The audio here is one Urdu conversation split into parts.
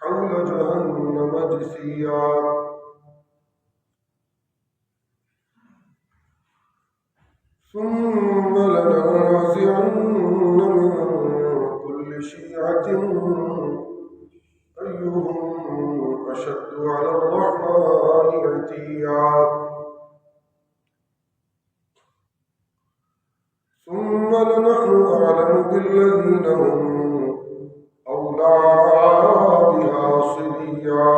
حول جهنم جثيا ثم لننزعن من كل شيعة أيهم أشد على الرحمن عتيا ثم لنحن أعلم بالذين هم أولى بها صليا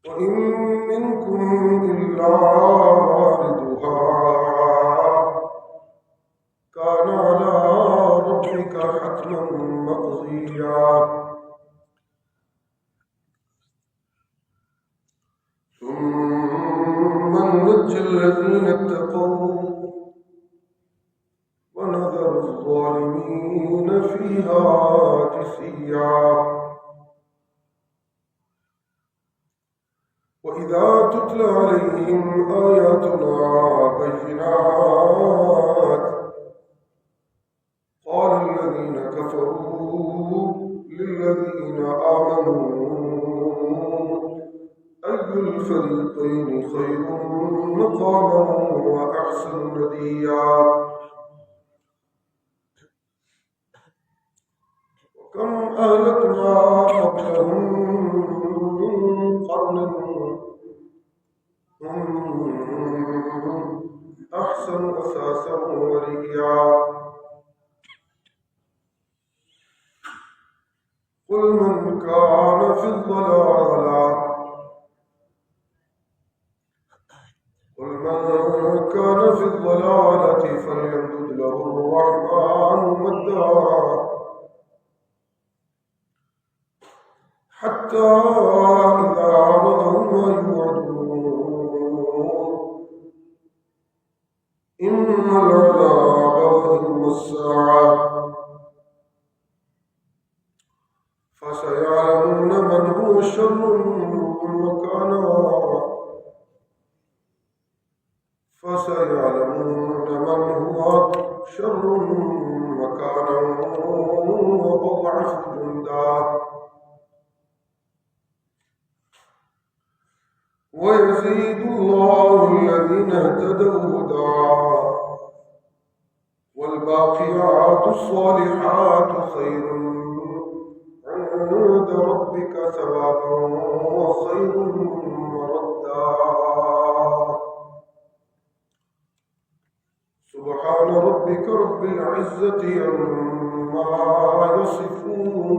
وإن منكم إلا واردها كان على ربك حتما مقضيا ثم ننجي الذين اتقوا ونذر الظالمين فيها جثيا وإذا تتلى عليهم آياتنا بينات قال الذين كفروا للذين آمنوا أي الفريقين خير مقاما وأحسن نديا وكم أهلكنا قبلهم من قرن أحسن أثاثا ورئيا قل من كان في الضلالة فليمدد له الرحمن مدا حتى إذا رضوا ما يوعدون إن العذاب وإن الساعة فسيعلمون من هو شر مكانا وأضعف جندا ويزيد الله الذين اهتدوا هدى والباقيات الصالحات خير عند ربك ثوابا وخير مردا سبحان ربك رب العزة عما يصفون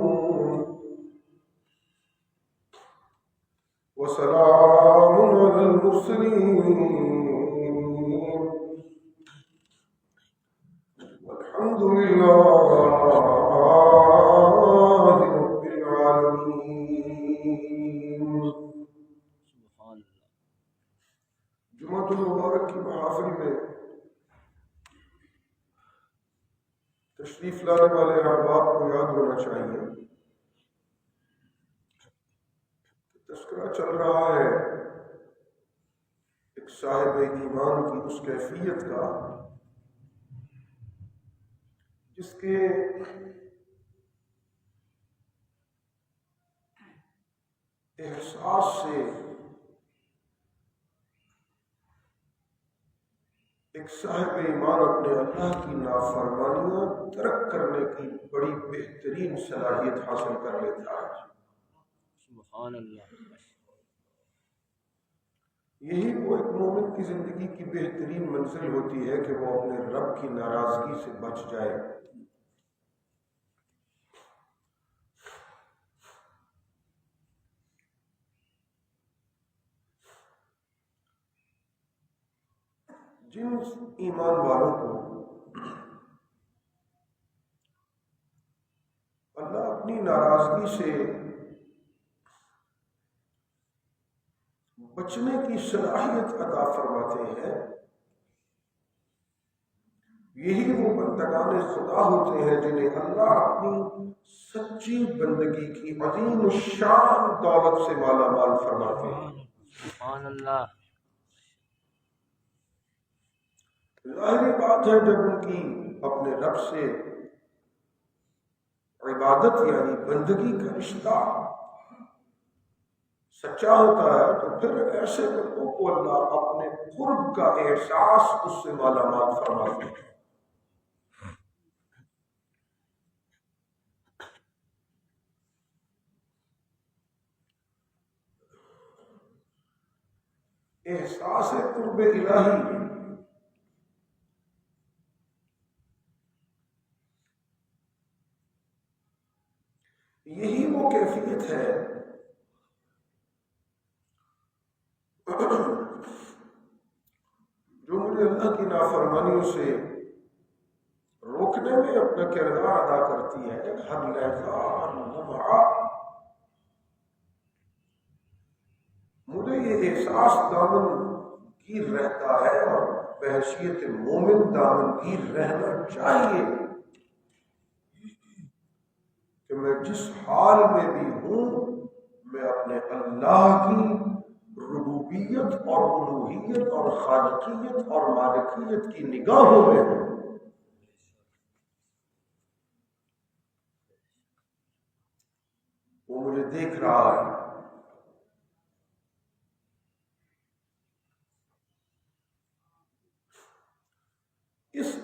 وسلام على المرسلين والحمد لله رب العالمين. جمعۃ المبارک کی محافل میں تشریف لانے والے احباب کو یاد ہونا چاہیے تذکرہ چل رہا ہے ایک صاحب ایمان کی اس کیفیت کا جس کے احساس سے ایک صاحب ایمان اپنے اللہ کی نافرمانیاں ترک کرنے کی بڑی بہترین صلاحیت حاصل کر لیتا ہے. سبحان اللہ. یہی وہ ایک مومن کی زندگی کی بہترین منزل ہوتی ہے کہ وہ اپنے رب کی ناراضگی سے بچ جائے. جن ایمان والوں کو اللہ اپنی ناراضگی سے بچنے کی صلاحیت عطا فرماتے ہیں یہی وہ بندگان خدا ہوتے ہیں جنہیں اللہ اپنی سچی بندگی کی عظیم الشان دولت سے مالا مال فرماتے ہیں. سبحان اللہ. ظاہری بات ہے جب ان کی اپنے رب سے عبادت یعنی بندگی کا رشتہ سچا ہوتا ہے تو پھر ایسے بندوں کو اللہ اپنے قرب کا احساس اس سے مالا مال فرماتے ہیں۔ احساس قرب الہی یہی وہ کیفیت ہے جو مجھے اللہ کی نافرمانیوں سے روکنے میں اپنا کردار ادا کرتی ہے۔ ہر لحظہ ہر لمحہ مجھے یہ احساس دامن گیر رہتا ہے اور بحیثیت مومن دامن گیر رہنا چاہیے کہ میں جس حال میں بھی ہوں میں اپنے اللہ کی ربوبیت اور الوہیت اور خالقیت اور مالکیت کی نگاہوں میں ہوں۔ وہ مجھے دیکھ رہا ہے۔ اس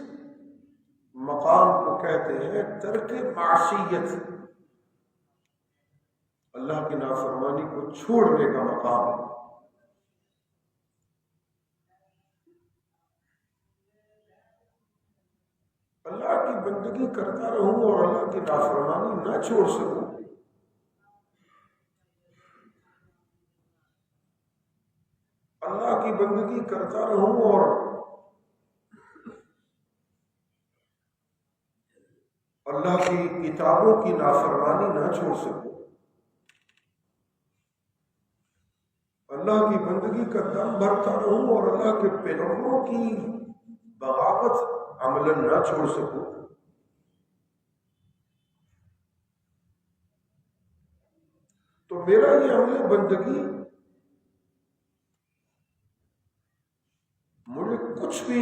مقام کو کہتے ہیں ترک معصیت، اللہ کی نافرمانی کو چھوڑنے کا مقام۔ اللہ کی بندگی کرتا رہوں اور اللہ کی نافرمانی نہ چھوڑ سکوں، اللہ کی بندگی کرتا رہوں اور اللہ کی کتابوں کی نافرمانی نہ چھوڑ سکوں، اللہ کی بندگی کا دم بھرتا رہوں اور اللہ کے پیغمبروں کی بغاوت عملاً نہ چھوڑ سکوں، تو میرا یہ عمل بندگی مجھے کچھ بھی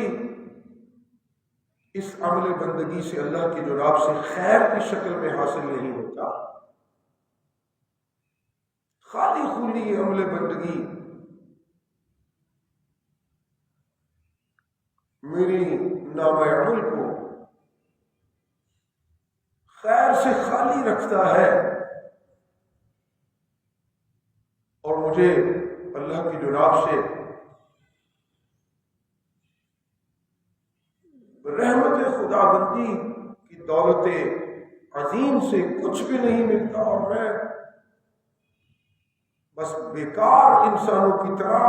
اس عمل بندگی سے اللہ کی جناب سے خیر کی شکل میں حاصل نہیں ہوتا۔ خالی خولی یہ عمل بندگی میری نام عمل کو خیر سے خالی رکھتا ہے اور مجھے اللہ کی جناب سے رحمت خدا بندی کی دولت عظیم سے کچھ بھی نہیں ملتا اور میں بس بیکار انسانوں کی طرح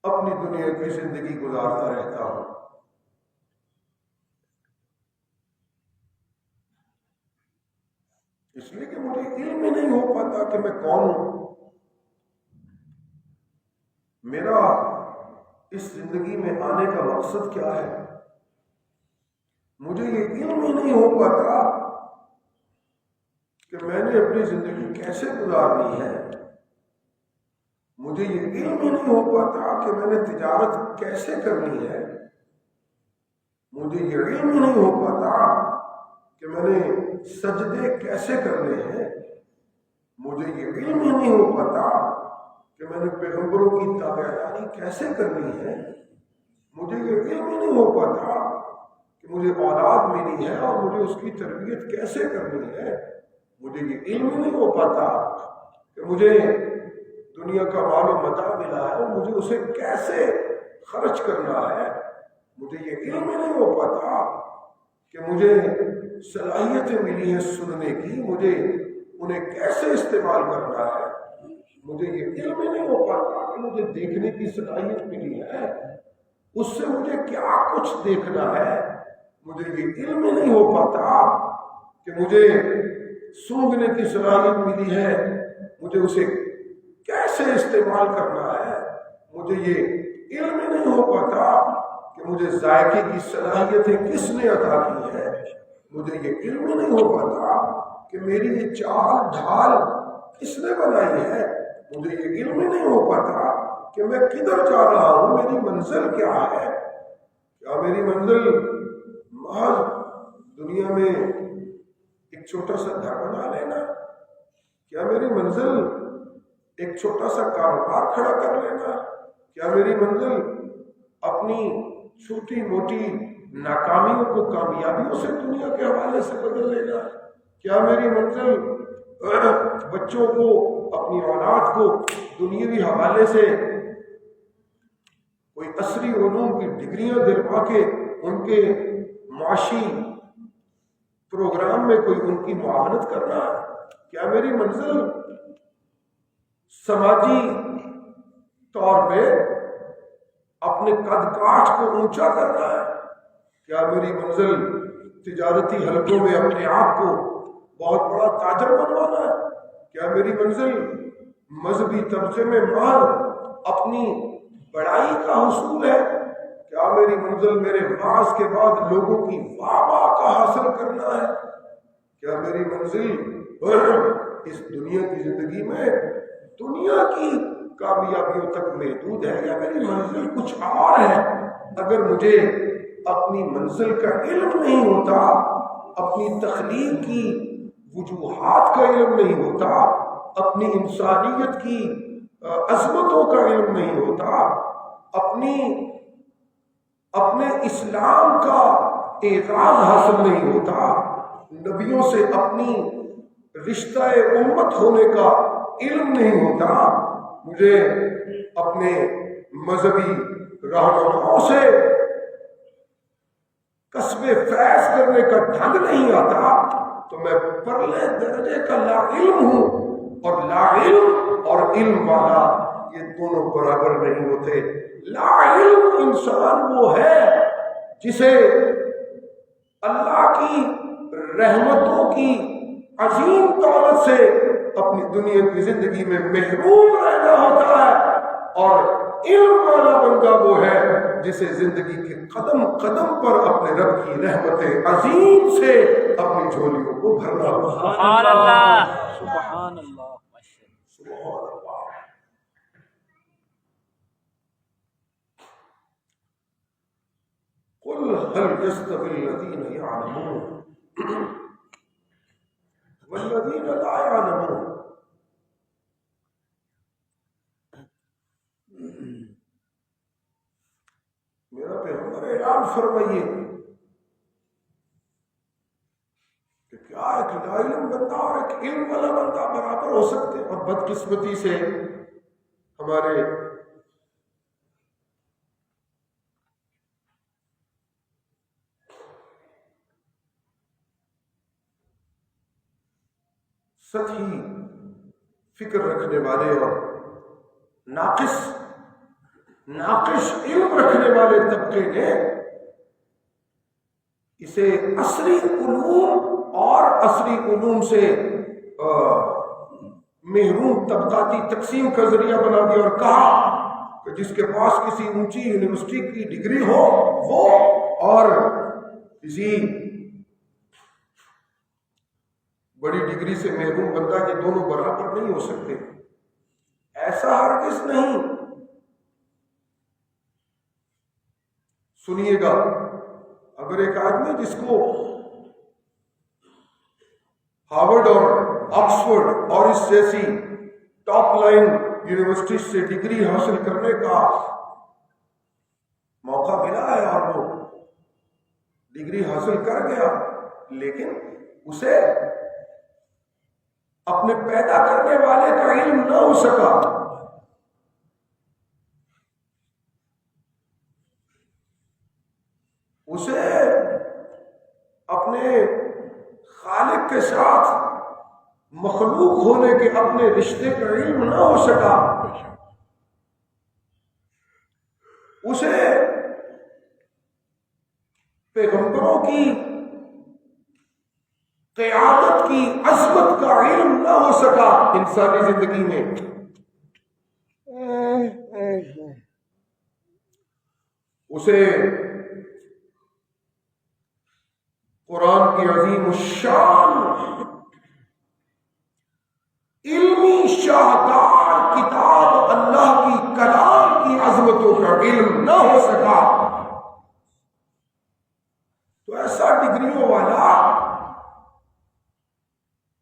اپنی دنیا کی زندگی گزارتا رہتا ہوں۔ اس لیے کہ مجھے علم ہی نہیں ہو پاتا کہ میں کون ہوں، میرا اس زندگی میں آنے کا مقصد کیا ہے۔ مجھے یہ علم ہی نہیں ہو پاتا کہ میں نے اپنی زندگی کیسے گزارنی ہے، مجھے یہ علم ہی نہیں ہو پاتا کہ میں نے تجارت کیسے کرنی ہے، مجھے یہ علم ہی نہیں ہو پاتا کہ میں نے سجدے کیسے کرنے ہیں، مجھے یہ علم ہی نہیں ہو پاتا کہ میں نے پیغمبروں کی تابعداری کیسے کرنی ہے، مجھے یہ علم ہی نہیں ہو پاتا کہ مجھے اولاد ملی ہے اور مجھے اس کی تربیت کیسے کرنی ہے، مجھے یہ علم ہی نہیں ہو پاتا کہ مجھے دنیا کا مال و متاع ملا ہے اور مجھے اسے کیسے خرچ کرنا ہے، مجھے یہ علم ہی نہیں ہو پاتا کہ مجھے صلاحیتیں ملی ہیں سننے کی، مجھے انہیں کیسے استعمال کرنا ہے، مجھے یہ علم ہی نہیں ہو پاتا کہ مجھے دیکھنے کی صلاحیت ملی ہے اس سے مجھے کیا کچھ دیکھنا ہے، مجھے یہ علم ہی نہیں ہو پاتا کہ مجھے سونگھنے کی صلاحیت ملی ہے مجھے اسے کیسے استعمال کرنا ہے، مجھے یہ علم ہی نہیں ہو پاتا کہ مجھے ذائقے کی صلاحیتیں کس نے عطا کی ہے، مجھے یہ علم ہی نہیں ہو پاتا کہ میری یہ چال ڈھال کس نے بنائی ہے، مجھے یہ علم ہی نہیں ہو پاتا کہ میں کدھر جا رہا ہوں، میری منزل کیا ہے، کیا میری منزل محض دنیا میں ایک چھوٹا سا گھر بنا لینا؟ کیا میری منزل ایک چھوٹا سا کاروبار کھڑا کر لینا؟ کیا میری منزل اپنی چھوٹی موٹی ناکامیوں کو کامیابیوں سے دنیا کے حوالے سے بدل لینا؟ کیا میری منزل بچوں کو، اپنی اولاد کو دنیاوی حوالے سے کوئی عصری علوم کی ڈگریاں دلوا کے ان کے معاشی پروگرام میں کوئی ان کی معاونت کرنا ہے؟ کیا میری منزل سماجی طور پہ اپنے قد کاٹ کو اونچا کرنا ہے؟ کیا میری منزل تجارتی حلقوں میں اپنے آپ کو بہت بڑا تاجر بنوانا ہے؟ کیا میری منزل مذہبی طبقے میں مال اپنی بڑائی کا حصول ہے؟ کیا میری منزل میرے وعظ کے بعد لوگوں کی واہ واہ کا حاصل کرنا ہے؟ کیا میری منزل اس دنیا کی زندگی میں دنیا کی کامیابیوں تک محدود ہے، یا میری منزل کچھ اور ہے؟ اگر مجھے اپنی منزل کا علم نہیں ہوتا، اپنی تخلیق کی وجوہات کا علم نہیں ہوتا، اپنی انسانیت کی عظمتوں کا علم نہیں ہوتا، اپنے اسلام کا اعزاز حاصل نہیں ہوتا، نبیوں سے اپنی رشتہ امت ہونے کا علم نہیں ہوتا، مجھے اپنے مذہبی رہنماؤں سے کسب فیض کرنے کا ڈھنگ نہیں آتا، تو میں پرلے درجے کا لا علم ہوں، اور لا علم اور علم والا یہ دونوں برابر نہیں ہوتے۔ لا علم انسان وہ ہے جسے اللہ کی رحمتوں کی عظیم دولت سے اپنی دنیا کی زندگی میں محروم رہنا ہوتا ہے، اور علم والا بندہ وہ ہے جسے زندگی کے قدم قدم پر اپنے رب کی رحمت عظیم سے اپنی جھولیوں کو بھرنا ہوتا ہے۔ سبحان اللہ، سبحان اللہ، سبحان اللہ۔ قل هل يستوي الذين يعلمون والذين لا يعلمون۔ میرا پیغمبر اعلان فرمائیے کہ کیا ایک لا علم بندہ اور ایک علم والا بندہ برابر ہو سکتے؟ اور بدقسمتی سے ہمارے سطحی فکر رکھنے والے اور ناقص علم رکھنے والے طبقے نے اسے عصری علوم اور عصری علوم سے محروم طبقاتی تقسیم کا ذریعہ بنا دیا، اور کہا کہ جس کے پاس کسی اونچی یونیورسٹی کی ڈگری ہو وہ، اور کسی بڑی ڈگری سے محروم بندہ، یہ دونوں برابر نہیں ہو سکتے۔ ایسا ہرگز نہیں۔ سنیے گا، اگر ایک آدمی جس کو ہارورڈ اور آکسفورڈ اور اس جیسی ٹاپ لائن یونیورسٹی سے ڈگری حاصل کرنے کا موقع ملا ہے اور وہ ڈگری حاصل کر گیا، لیکن اسے اپنے پیدا کرنے والے کا علم نہ ہو سکا، اسے اپنے خالق کے ساتھ مخلوق ہونے کے اپنے رشتے کا علم نہ ہو سکا، اسے پیغمبروں کی قیادت کی عظمت کا علم نہ ہو سکا انسانی زندگی میں۔ اسے قرآن کی عظیم الشان علمی شاہکار کتاب اللہ کی کلام کی عظمتوں کا علم نہ ہو سکا، ڈگریوں والا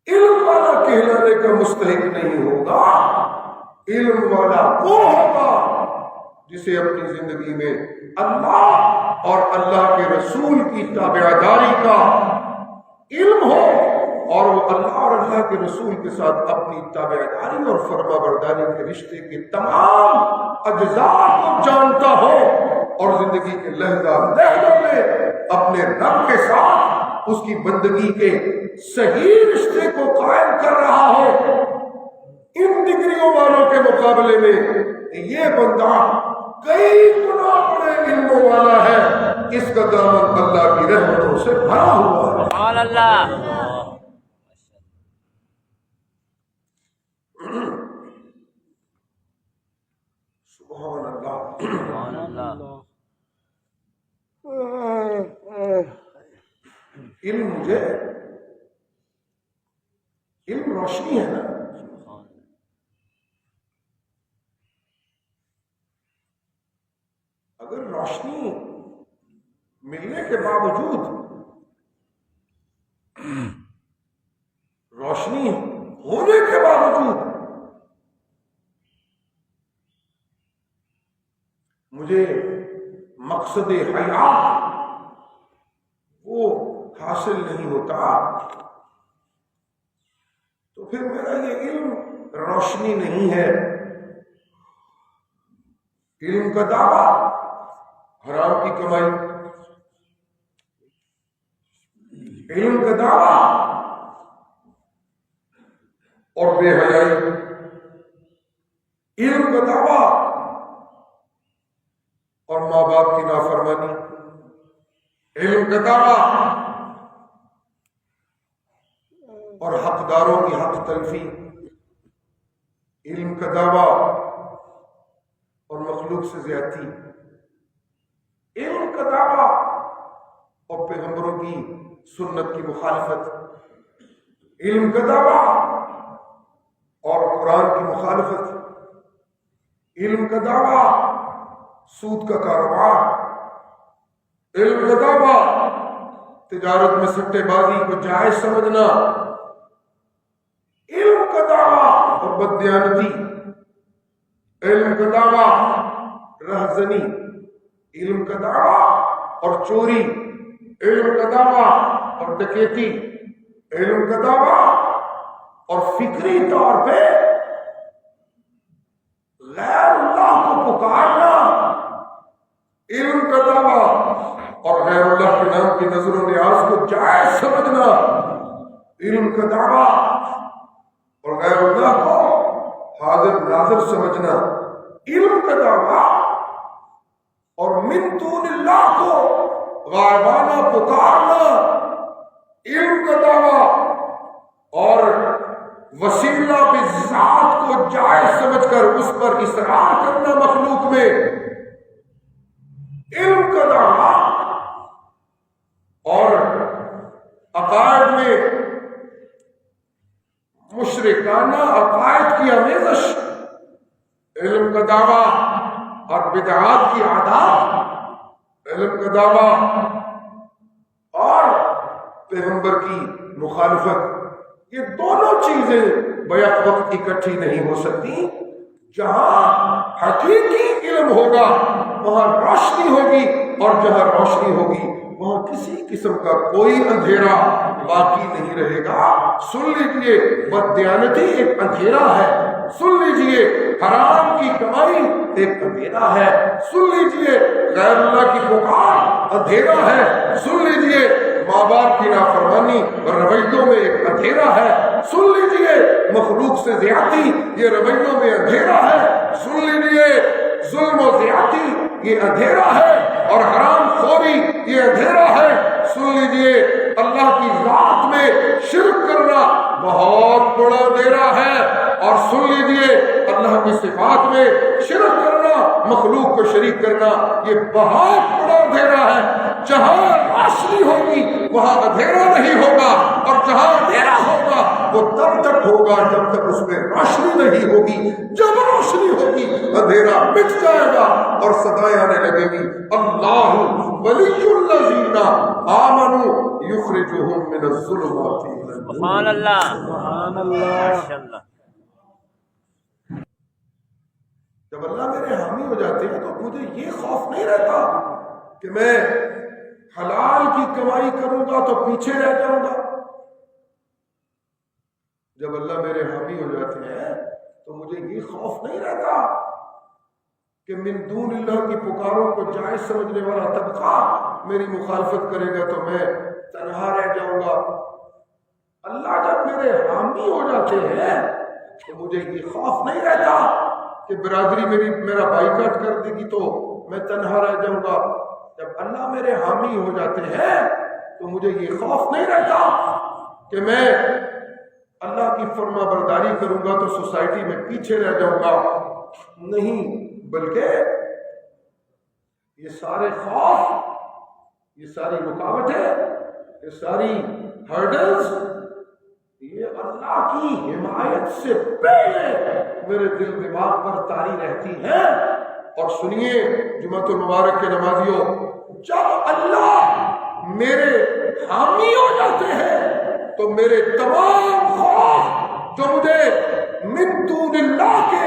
علم والا کہلانے کا مستحق نہیں ہوگا. علم والا وہ ہوگا جسے اپنی زندگی میں اللہ اور اللہ کے رسول کی تابعداری کا علم ہو اور وہ اللہ اور اللہ کے رسول کے ساتھ اپنی تابعداری اور فرما برداری کے رشتے کے تمام اجزاء کو جانتا ہو اور زندگی کے لحظہ لحظہ میں اپنے رب کے ساتھ اس کی بندگی کے صحیح رشتے کو قائم کر رہا ہو. ان ڈگریوں والوں کے مقابلے میں یہ بندہ کئی گنا بڑے علموں والا ہے. اس کا دامن اللہ کی رحمتوں سے بھرا ہوا ہے. سبحان اللہ. سبحان اللہ. سبحان اللہ. علم روشنی ہے نا. اگر روشنی ملنے کے باوجود روشنی ہونے کے باوجود مجھے مقصد حیات وہ حاصل نہیں ہوتا تو پھر میرا یہ علم روشنی نہیں ہے. علم کا دعویٰ حرام کی کمائی، علم کا دعویٰ اور بے حیائی، علم کا دعویٰ اور ماں باپ کی نافرمانی، علم کا دعویٰ اور حقداروں کی حق تلفی، علم کا دعویٰ اور مخلوق سے زیادتی، علم کا دعویٰ اور پیغمبروں کی سنت کی مخالفت، علم کا دعویٰ اور قرآن کی مخالفت، علم کا دعویٰ سود کا کاروبار، علم کا دعویٰ تجارت میں سٹے بازی کو جائز سمجھنا، علم کا دعویٰ اور بددیانتی، علم کا دعویٰ رہزنی، علم کا دعویٰ اور چوری، علم کا دعویٰ اور ڈکیتی، علم کا دعویٰ اور فکری طور پہ غیر اللہ کو پکارنا، علم کا دعویٰ اور غیر اللہ کے نام کی نظر و نیاز کو جائز سمجھنا، علم کا دعویٰ اور غیر اللہ کو حاضر ناظر سمجھنا، علم کا دعویٰ اور من دون اللہ کو غائبانہ پکارنا، علم کا دعویٰ اور وسیلہ بالذات کو جائز سمجھ کر اس پر اصرار کرنا مخلوق میں، علم کا دعویٰ اور عقائد میں مشرکانہ عقائد کی آمیزش، علم کا دعویٰ اور بدعات کی عادات، علم کا دعویٰ اور پیغمبر کی مخالفت، یہ دونوں چیزیں بیک وقت اکٹھی نہیں ہو سکتی. جہاں حقیقی علم ہوگا وہاں روشنی ہوگی اور جہاں روشنی ہوگی وہاں کسی قسم کا کوئی اندھیرا باقی نہیں رہے گا. سن لیجئے بددیانتی ایک اندھیرا ہے، سن لیجئے حرام کی کمائی ایک اندھیرا ہے، سن لیجئے غیر اللہ کی پکار اندھیرا ہے، سن لیجئے ماں باپ کی نافرمانی اور رویوں میں ایک اندھیرا ہے، سن لیجئے مخلوق سے زیادتی یہ رویوں میں اندھیرا ہے، سن لیجئے ظلم و زیادتی یہ اندھیرا ہے اور حرام خوری یہ اندھیرا ہے، سن لیجئے اللہ کی ذات میں شرک کرنا بہت بڑا اندھیرا ہے، اور سن لیجئے اللہ کی صفات میں شرک کرنا، مخلوق کو شریک کرنا یہ بہت بڑا اندھیرا ہے. جہاں روشنی ہوگی وہاں اندھیرا نہیں ہوگا، اور جہاں اندھیرا ہوگا وہ تب تک ہوگا جب تک اس میں روشنی نہیں ہوگی. جب روشنی ہوگی اندھیرا مٹ جائے گا اور صدائیں آنے لگے گی اللہ ولی الذین آمنوا یخرجهم من الظلمات الی النور. سبحان اللہ ماشاء اللہ. جب اللہ میرے حامی ہو جاتے ہیں تو مجھے یہ خوف نہیں رہتا کہ میں حلال کی کمائی کروں گا تو پیچھے رہ جاؤں گا. جب اللہ میرے حامی ہو جاتے ہیں تو مجھے یہ خوف نہیں رہتا کہ من دون اللہ کی پکاروں کو جائز سمجھنے والا طبقہ میری مخالفت کرے گا تو میں تنہا رہ جاؤں گا. اللہ جب میرے حامی ہو جاتے ہیں تو مجھے یہ خوف نہیں رہتا کہ برادری میرا بائیکاٹ کر دے گی تو میں تنہا رہ جاؤں گا. جب اللہ میرے حامی ہو جاتے ہیں تو مجھے یہ خوف نہیں رہتا کہ میں اللہ کی فرما برداری کروں گا تو سوسائٹی میں پیچھے رہ جاؤں گا. نہیں، بلکہ یہ سارے خوف، یہ ساری رکاوٹیں، یہ ساری ہرڈلز، یہ اللہ کی حمایت سے پہلے میرے دل دماغ پر طاری رہتی ہیں. اور سنیے جمعۃ المبارک کے نمازیوں، جب اللہ میرے حامی ہو جاتے ہیں تو میرے تمام خوف جو مجھے من دون اللہ کے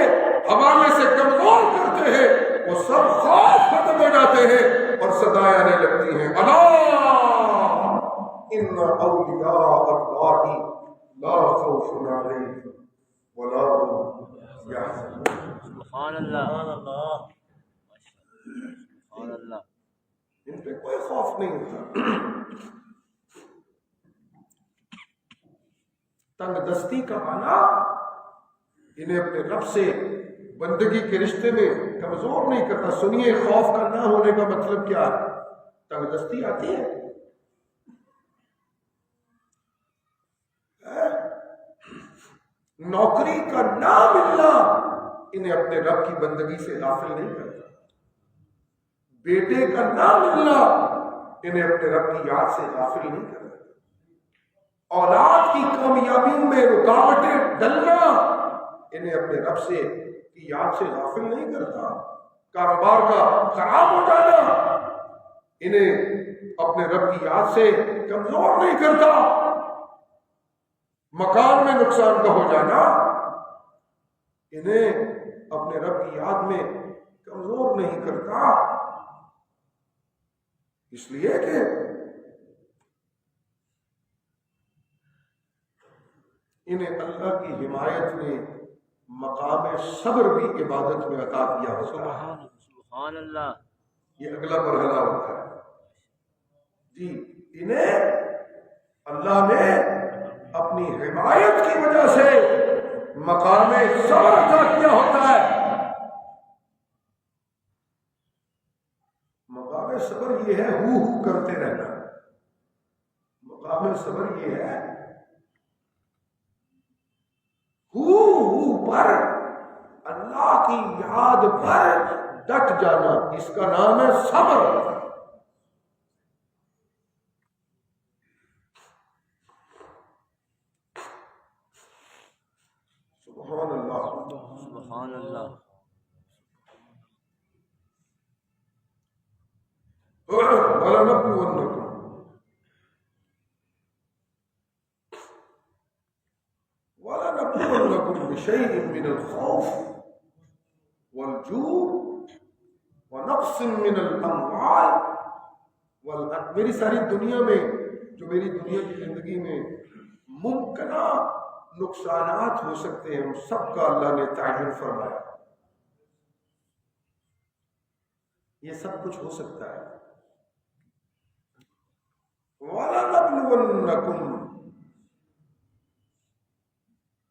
حوالے سے کمزور کرتے ہیں وہ سب خوف ختم ہو جاتے ہیں اور صدائیں آنے لگتی ہیں. اللہ ان اولیاء اللہ لا خوف علیہم ولا هم یحزنون. سبحان اللہ سبحان اللہ. ان پہ کوئی خوف نہیں ہوتا. تنگ دستی کا معنی انہیں اپنے رب سے بندگی کے رشتے میں کمزور نہیں کرتا. سنیے، خوف کا نہ ہونے کا مطلب کیا ہے؟ تنگ دستی آتی ہے، نوکری کا نہ ملنا انہیں اپنے رب کی بندگی سے غافل نہیں کرتا. بیٹے کا نہ ملنا انہیں اپنے رب کی یاد سے غافل نہیں کرتا. اولاد کی کامیابیوں میں رکاوٹیں ڈلنا انہیں اپنے رب سے کی یاد سے غافل نہیں کرتا. کاروبار کا خراب ہو جانا انہیں اپنے رب کی یاد سے کمزور نہیں کرتا. مکان میں نقصان کا ہو جانا انہیں اپنے رب کی یاد میں کمزور نہیں کرتا. اس لیے کہ انہیں اللہ کی حمایت نے مقام صبر بھی عبادت میں عطا کیا ہوتا ہے. سبحان اللہ. یہ اگلا مرحلہ ہوتا ہے. جی، انہیں اللہ نے اپنی حمایت کی وجہ سے مقام صبر عطا کیا ہوتا ہے. مقام صبر یہ ہے ہو کرتے رہنا. مقام صبر یہ ہے پر اللہ کی یاد پر ڈٹ جانا. اس کا نام ہے صبر. سبحان اللہ سبحان اللہ. وَلَنَبْلُوَنَّكُمْ بِشَيْءٍ مِّنَ الْخَوْفِ وَالْجُوعِ وَنَقْصٍ مِّنَ الْأَمْوَالِ وَالْأَنفُسِ. میری ساری دنیا میں، جو میری دنیا کی زندگی میں ممکنہ نقصانات ہو سکتے ہیں، ان سب کا اللہ نے تعین فرمایا. یہ سب کچھ ہو سکتا ہے. وَلَنَبْلُوَنَّكُمْ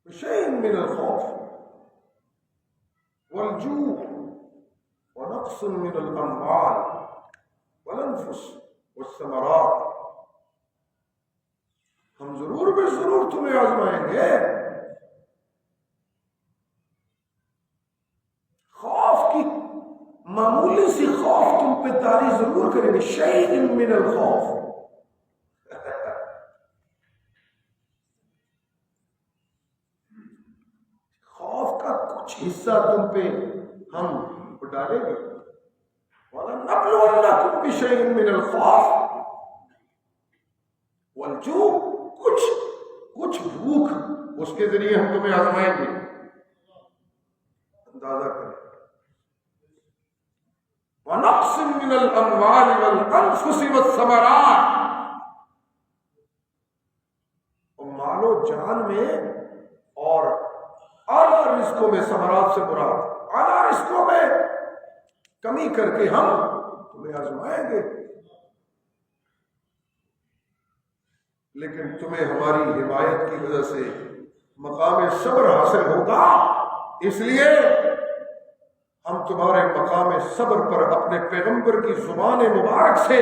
بِشَيْءٍ مِّنَ الْخَوْفِ وَالْجُوعِ وَنَقْصٍ مِّنَ الْأَمْوَالِ وَالْأَنفُسِ وَالثَّمَرَاتِ. ہم ضرور بے ضرور تمہیں آزمائیں گے. خوف کی معمولی سی خوف تم پہ طاری ضرور کریں گے. شیء من الخوف. خوف کا کچھ حصہ تم پہ ہم ڈالیں گے. وَلَنَبْلُوَنَّكُمْ وَلَنَبْلُوَنَّكُمْ بِشَيْءٍ مِّنَ الْخَوْفِ وَالْجُوعِ، کچھ بھوک اس کے ذریعے ہم تمہیں آزمائیں گے. اندازہ کریں. وَنَقْصٍ مِّنَ الْأَمْوَالِ وَالْأَنفُسِ وَالثَّمَرَاتِ، اور مال و جان میں اور اعلیٰ رزقوں میں، ثمرات سے مراد اعلیٰ رزقوں میں کمی کر کے ہم تمہیں آزمائیں گے، لیکن تمہیں ہماری حمایت کی وجہ سے مقام صبر حاصل ہوگا. اس لیے ہم تمہارے مقام صبر پر اپنے پیغمبر کی زبان مبارک سے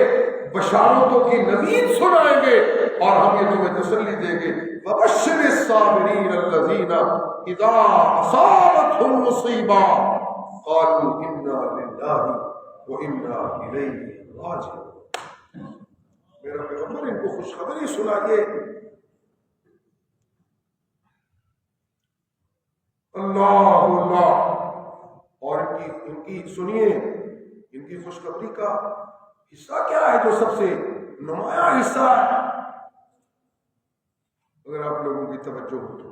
بشارتوں کی نوید سنائیں گے اور ہم یہ تمہیں تسلی دیں گے. وَبَشِّرِ الصَّابِرِينَ الَّذِينَ إِذَا أَصَابَتْهُمْ مُصِيبَةٌ قَالُوا إِنَّا لِلَّهِ وَإِنَّا إِلَيْهِ رَاجِعُونَ. میرا پیغمبر ان کو خوشخبری سنائیے. اللہ اللہ. اور ان کی سنیے، ان کی خوشخبری کا حصہ کیا ہے جو سب سے نمایاں حصہ ہے؟ اگر آپ لوگوں کی توجہ ہو تو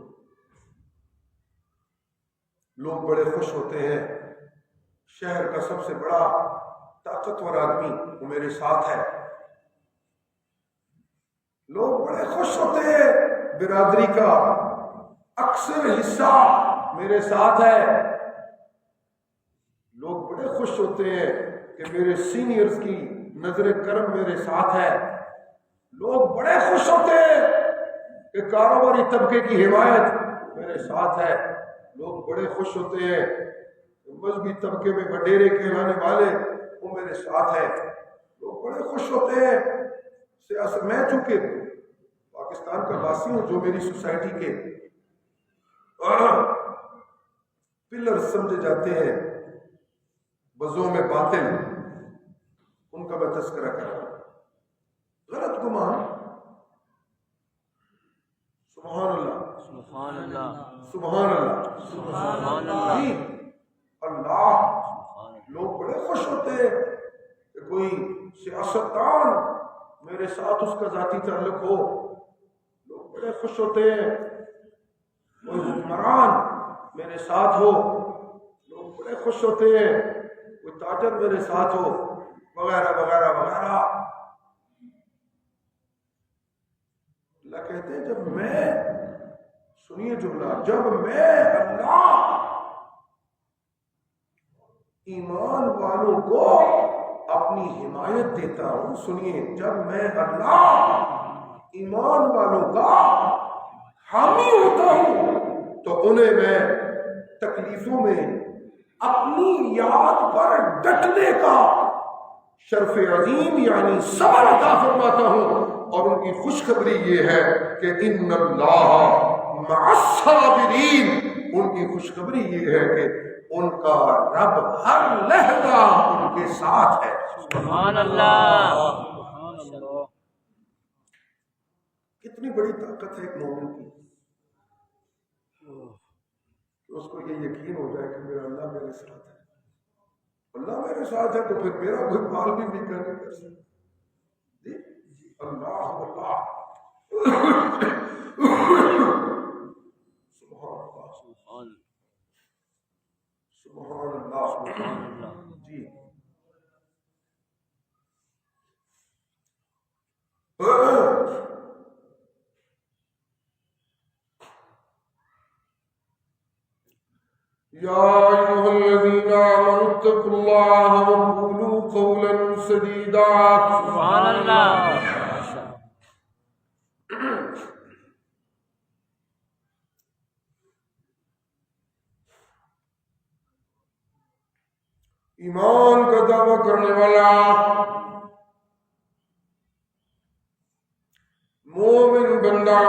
لوگ بڑے خوش ہوتے ہیں، شہر کا سب سے بڑا طاقتور آدمی وہ میرے ساتھ ہے. لوگ بڑے خوش ہوتے ہیں، برادری کا اکثر حصہ میرے ساتھ ہے. لوگ بڑے خوش ہوتے ہیں کہ میرے سینئرز کی نظر کرم میرے ساتھ ہے. لوگ بڑے خوش ہوتے ہیں کہ کاروباری طبقے کی حمایت میرے ساتھ ہے. لوگ بڑے خوش ہوتے ہیں کہ مذہبی طبقے میں وڈیرے کہلانے والے وہ میرے ساتھ ہے. لوگ بڑے خوش ہوتے ہیں. سیاست میں چونکہ پاکستان کا واسی ہوں، جو میری سوسائٹی کے پلر سمجھے جاتے ہیں وضو میں باطل، ان کا میں تذکرہ کر رہا ہوں. غلط گمان، سبحان اللہ سبحان اللہ سبحان اللہ سبحان اللہ جی اللہ. لوگ بڑے خوش ہوتے ہیں کہ کوئی سیاستدان میرے ساتھ اس کا ذاتی تعلق ہو. لوگ بڑے خوش ہوتے ہیں کوئی حکمران میرے ساتھ ہو. لوگ بڑے خوش ہوتے ہیں کوئی تاجر میرے ساتھ ہو، وغیرہ وغیرہ وغیرہ. اللہ کہتے ہیں جب میں، سنیے جملہ، جب میں اللہ ایمان والوں کو اپنی حمایت دیتا ہوں، سنیے، جب میں اللہ ایمان والوں کا حامی ہوتا ہوں تو انہیں میں تکلیفوں میں اپنی یاد پر ڈٹنے کا شرف عظیم یعنی صبر عطا فرماتا ہوں. اور ان کی خوشخبری یہ ہے کہ ان اللہ مع الصابرین. ان کی خوشخبری یہ ہے کہ ان کا رب ہر لحظہ ان کے ساتھ ہے. سبحان اللہ. کتنی بڑی طاقت ہے ایک مومن کی، اس کو یہ یقین ہو جائے کہ میرا اللہ میرے ساتھ ہے. اللہ میرے ساتھ ہے تو پھر میرا کوئی مال بھی نہیں کر سکتا. جی اللہ اللہ سبحان اللہ سبحان اللہ سبحان اللہ. جی یا ایھا الذین آمنوا اتقوا اللہ وقولوا قولا سدیدا. سبحان اللہ. ایمان کا دعویٰ کرنے والا مومن بندہ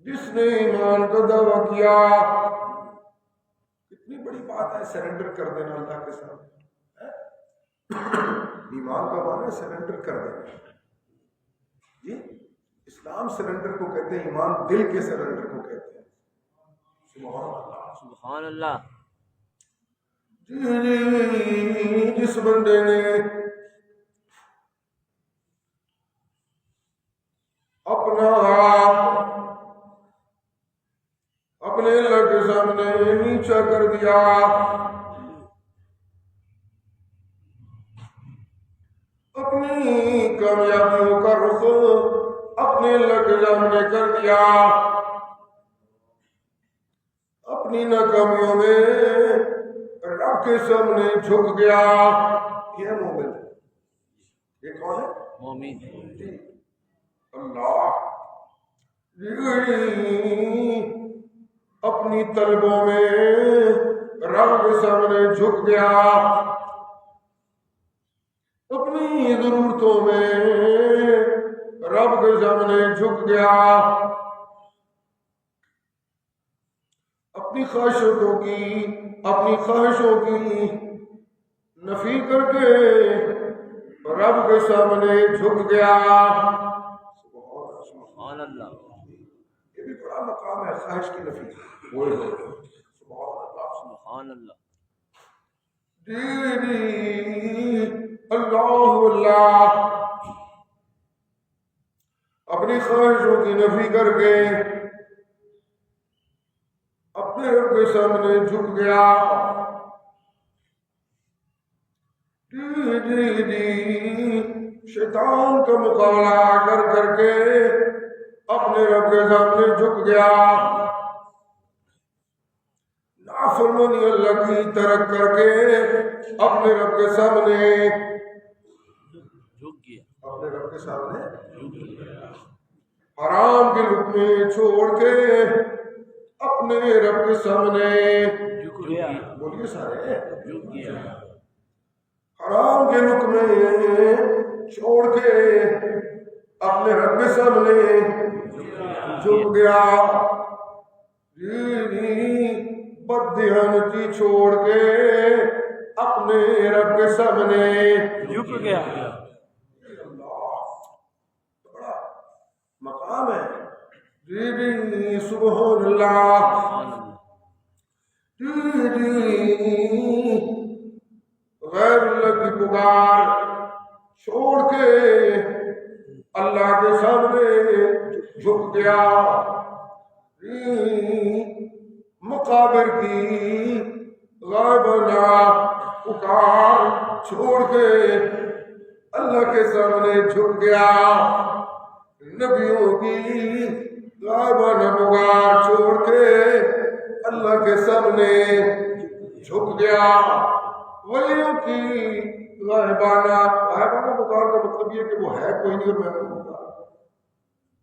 جس نے ایمان کا دعویٰ کیا، کتنی بڑی بات ہے سرنڈر کر دینا اللہ کے سامنے. ایمان کا معنی ہے سرنڈر کر دینا. جی اسلام سرنڈر کو کہتے ہیں، ایمان دل کے سرنڈر کو کہتے ہیں. سبحان اللہ سبحان اللہ. جس بندے نے اپنا آپ اپنے اللہ کے سامنے نیچا کر دیا، اپنی کامیابیوں کا رخ اپنے اللہ کے سامنے کر دیا، اپنی ناکامیوں میں رب کے سامنے جھک گیا، یہ مومن ہے۔ یہ کون ہے؟ مومن۔ جی اللہ اپنی طلبوں میں رب کے سامنے جھک گیا، اپنی ضرورتوں میں رب کے سامنے جھک گیا، اپنی خواہشوں کی نفی کر کے رب کے سامنے جھک گیا۔ سبحان اللہ۔ یہ بھی بڑا مقام ہے، خواہش کی نفی۔ سبحان اللہ۔ اللہ اپنی خواہشوں کی نفی کر کے اپنے رب کے سامنے جھک گیا۔ شیطان کا مقابلہ کر کر کے اپنے رب کے سامنے جھک گیا، نافرمانی اللہ کی ترک کر کے اپنے رب کے سامنے جھک گیا، اپنے رب کے سامنے جھک گیا، حرام کے لقمے چھوڑ کے اپنے رب کے سامنے جھک گیا، بولیے سارے، جھک گیا، حرام کے لقمے چھوڑ کے اپنے رب کے سامنے جھک گیا، بددہنتی چھوڑ کے اپنے رب کے سامنے جھک گیا۔ بڑا مقام ہے۔ سبحان اللہ۔ غیر اللہ کی پکار چھوڑ کے اللہ کے سامنے جھک گیا، مقابر کی غائبانہ پکار چھوڑ کے اللہ کے سامنے جھک گیا، نبیوں کی غائبانہ پکار چھوڑ کے اللہ کے سامنے جھک گیا، ولیوں کی غائبانہ پکار کا مطلب یہ کہ وہ ہے کوئی نہیں اور میں کو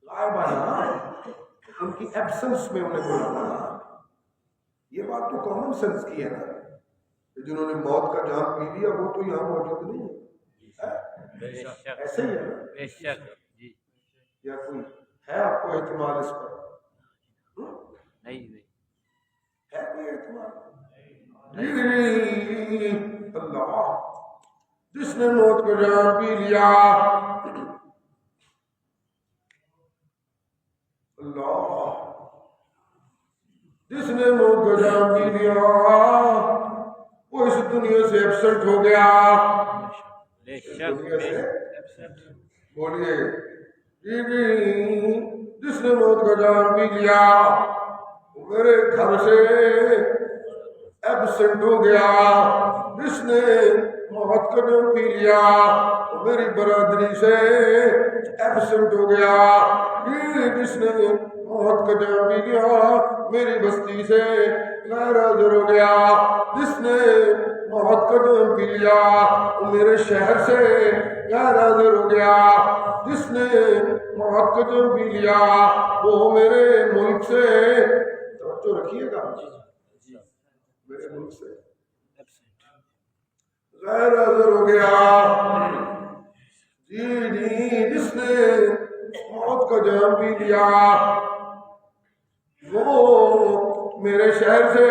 غائبانہ ان کی ایبسنس میں انہیں بلانا۔ یہ بات تو کامن سینس کی ہے نا، جنہوں نے موت کا جام پی لیا وہ تو یہاں موجود نہیں ہے، ایسے ہی ہے نا؟ بے شک جی۔ یا کوئی ہے آپ کو احتمال اس پر؟ نہیں ہے کوئی احتمال؟ اللہ جس نے موت کا جام پی لیا، اللہ جس نے موت کا جام پی لیا وہ اس دنیا سے ایبسنٹ ہو گیا، بے شک دنیا سے بولیے جس نے موت کا جام پی لیا وہ میرے گھر سے ایبسنٹ ہو گیا، جس نے موت کا جام پی لیا وہ میری برادری سے ایبسنٹ ہو گیا، جس نے موت کا جام پی لیا میری بستی سے غیر حاضر ہو گیا، جس نے موت کا جام پی لیا وہ میرے شہر سے غیر حاضر ہو گیا، جس نے موت کا جام پی لیا وہ میرے ملک سے، توجہ رکھیے گا، میرے ملک سے غیر حاضر ہو گیا، جی جس نے موت کا جام پی لیا وہ میرے شہر سے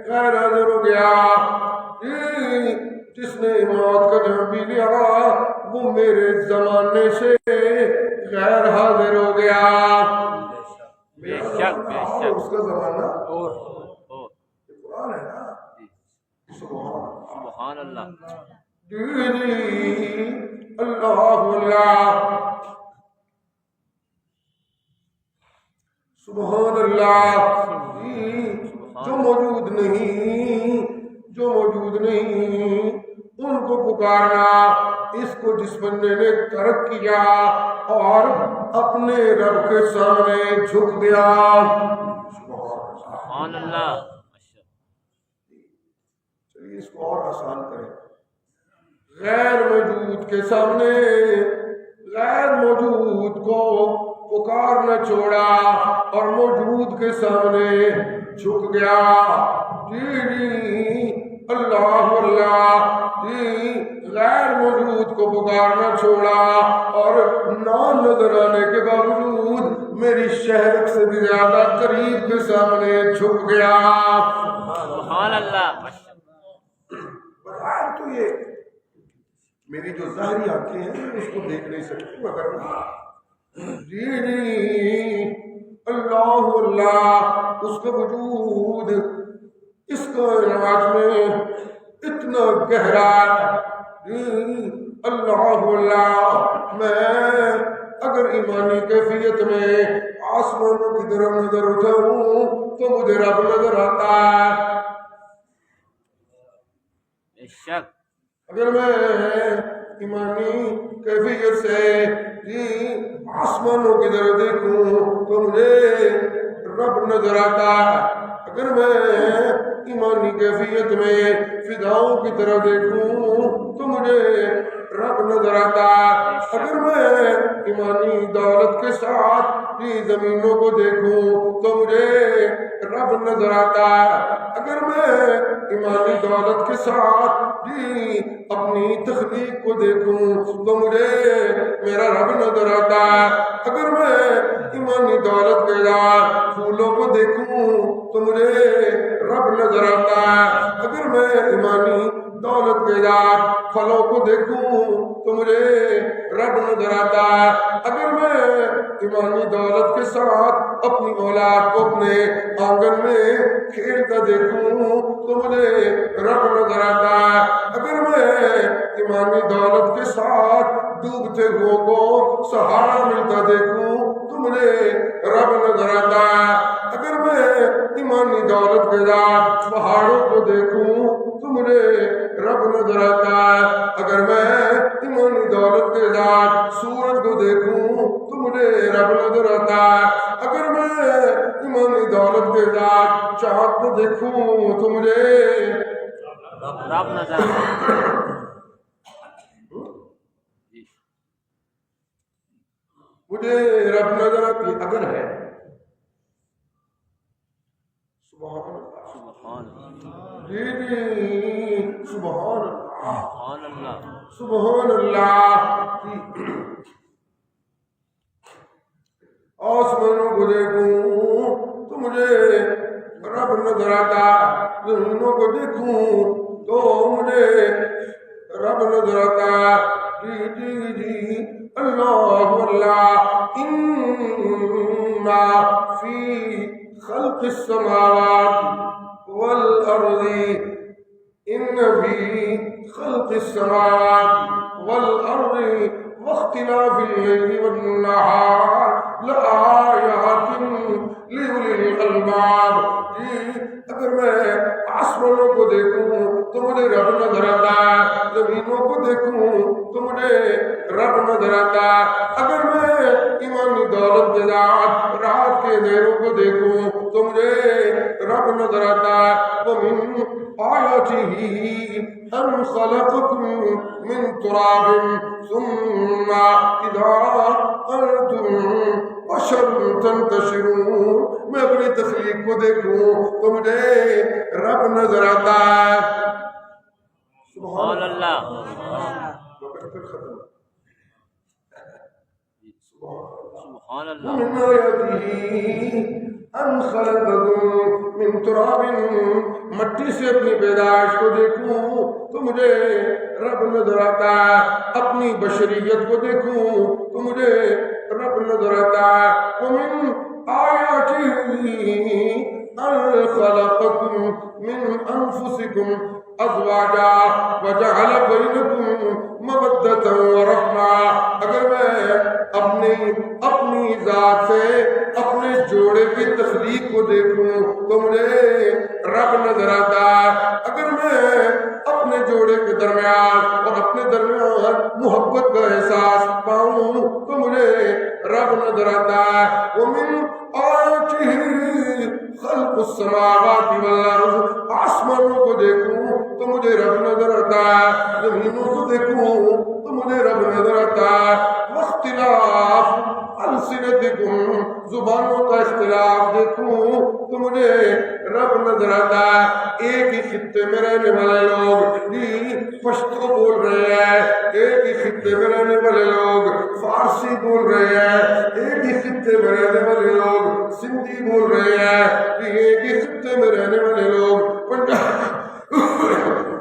غیر حاضر ہو گیا، جس نے موت کا جام پی لیا وہ میرے زمانے سے غیر حاضر ہو گیا، بے شک بے شک۔ اس کا زمانہ اور قرآن ہے نا، سبحان سبحان اللہ جی اللہ اللہ سبحان اللہ جی جو موجود نہیں ان کو پکارنا، اس کو جس بندے نے ترک کیا اور اپنے رب کے سامنے جھک گیا. سبحان اللہ. چلیے اس کو اور آسان کریں. غیر موجود کے سامنے غیر موجود کو پکارنا چھوڑا اور موجود کے سامنے جھک گیا. جی اللہ اللہ جی غیر موجود کو پکارنا چھوڑا اور نہ نظر آنے کے باوجود میری شہرت سے بھی زیادہ قریب کے سامنے جھک گیا. سبحان اللہ. بظاہر تو یہ میری جو ظاہری آنکھیں ہیں اس کو دیکھ نہیں سکتی، مگر جی اللہ اللہ اس کا وجود اس کائنات میں اتنا گہرا. اللہ اللہ میں اگر ایمانی کیفیت میں آسمانوں کی طرف نظر اٹھاؤں تو مجھے رب نظر آتا ہے. بے شک. اگر میں ایمانی کیفیت سے آسمانوں کی طرف دیکھوں تو مجھے رب نظر آتا ہے. اگر میں ایمانی کیفیت میں فضاؤں کی طرف دیکھوں تو مجھے رب نظر آتا ہے. اگر میں ایمانی دولت کے ساتھ زمینوں کو دیکھوں تو مجھے رب نظر آتا ہے. اگر میں ایمانی دولت کے ساتھ اپنی تخلیق کو دیکھوں تو مجھے میرا رب نظر آتا ہے. اگر میں ایمانی دولت کے ساتھ پھولوں کو دیکھوں تو مجھے رب نظر آتا ہے. اگر میں ایمانی دولت کے ساتھ پھلوں کو دیکھوں تو مجھے رب نظر آتا ہے. اگر میں ایمانی دولت کے ساتھ اپنی اولاد کو اپنے آنگن میں کھیلتا دیکھوں تو مجھے رب نظر آتا ہے. اگر میں ایمانی دولت کے ساتھ ڈوبتے ہوئے کو سہارا ملتا دیکھوں تو مجھے رب نظر آتا ہے. اگر میں ایمانی دولت کے ساتھ پہاڑوں کو دیکھوں تو مجھے رب نظر آتا ہے. اگر میں ایمانی دولت کے ساتھ سورج کو دیکھوں تو مجھے رب نظر آتا ہے. اگر میں ایمانی دولت کے ساتھ چاند کو دیکھوں تو مجھے رب نظر آتا ہے. مجھے رب نظر آتی. اگر ہے سبحان اللہ سبحان اللہ. جی سبحان اللہ سبحان اللہ. سبحان اللہ. آسمانوں کو دیکھوں تو مجھے رب نظر آتا. زمینوں کو دیکھوں تو مجھے رب نظر آتا. جی اللہ اللہ انا فی خلق السماوات والارض ان فی خلق السماوات والارض واختلاف الليل والنهار لآیات لأولی الالباب. اگر میں آسمانوں کو دیکھوں تو مجھے رب نظر آتا ہے. زمینوں کو دیکھوں تو مجھے رب نظر آتا ہے. اگر میں ایمانی دولت کے ساتھ رات کے اندھیروں کو دیکھوں تو مجھے رب نظر آتا ہے. وَمِنْ آیَاتِهِ أَنْ خَلَقَكُم مِّن تُرَابٍ ثُمَّ إِذَا أَنْتُمْ بَشَرٌ تَنْتَشِرُونَ. میں اپنی تخلیق کو دیکھوں تو مجھے رب نظر آتا ہے. سبحان اللہ. سبحان اللہ. ومن آیاته ان خلقکم من تراب. مٹی سے اپنی پیدائش کو دیکھوں تو مجھے رب نظر آتا ہے. اپنی بشریت کو دیکھوں تو مجھے رب نظر آتا ہے. ومن آیاته ان خلقکم من انفسکم ازواجا اپنی ذات سے اپنے جوڑے کی تخلیق کو دیکھوں تو مجھے رب نظر آتا ہے۔ اگر میں اپنے جوڑے کے درمیان اور اپنے درمیان محبت کا احساس پاؤں تو مجھے رب نظر آتا ہے۔ وَمِنْ آیَاتِهِ خلق السماوات والارض، آسمانوں کو دیکھوں تو مجھے رب نظر آتا ہے، زمینوں کو دیکھوں تو مجھے رب نظر آتا ہے۔ واختلاف السنتکم، زبانوں کا اختلاف دیکھوں تو مجھے رب نظر آتا ہے۔ ایک ہی خطے میں رہنے والے لوگ جی پشتو بول رہے ہیں، ایک ہی خطے میں رہنے والے لوگ فارسی بول رہے ہیں، ایک ہی خطے میں رہنے والے لوگ سندھی بول رہے ہیں، ایک ہی خطے میں رہنے والے لوگ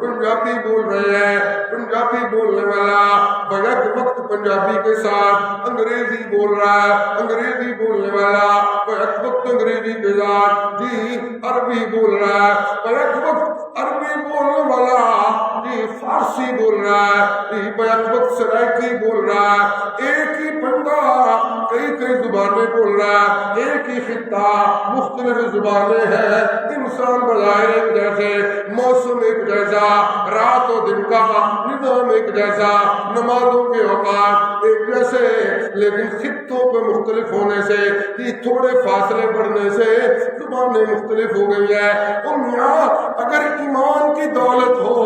پنجابی بول رہے ہیں۔ پنجابی بولنے والا بیک وقت پنجابی کے ساتھ انگریزی بول رہا ہے، انگریزی بولنے والا بیک وقت انگریزی کے ساتھ جی عربی بول رہا ہے، بیک وقت عربی بولنے والا جی فارسی بول رہا ہے، جی بیک وقت سرائکی بول رہا ہے۔ ایک ہی بندہ کئی زبانیں بول رہا ہے، ایک ہی خطہ مختلف زبانیں ہیں۔ انسان بظاہر ایک جیسے، موسم ایک جیسا، رات و دن کا نظام ایک جیسا، نمازوں کے اوقات ایک جیسے، لیکن خطوں پہ مختلف ہونے سے یہ تھوڑے فاصلے پڑنے سے زبانیں مختلف ہو گئی ہیں۔ اور میاں اگر ایمان کی دولت ہو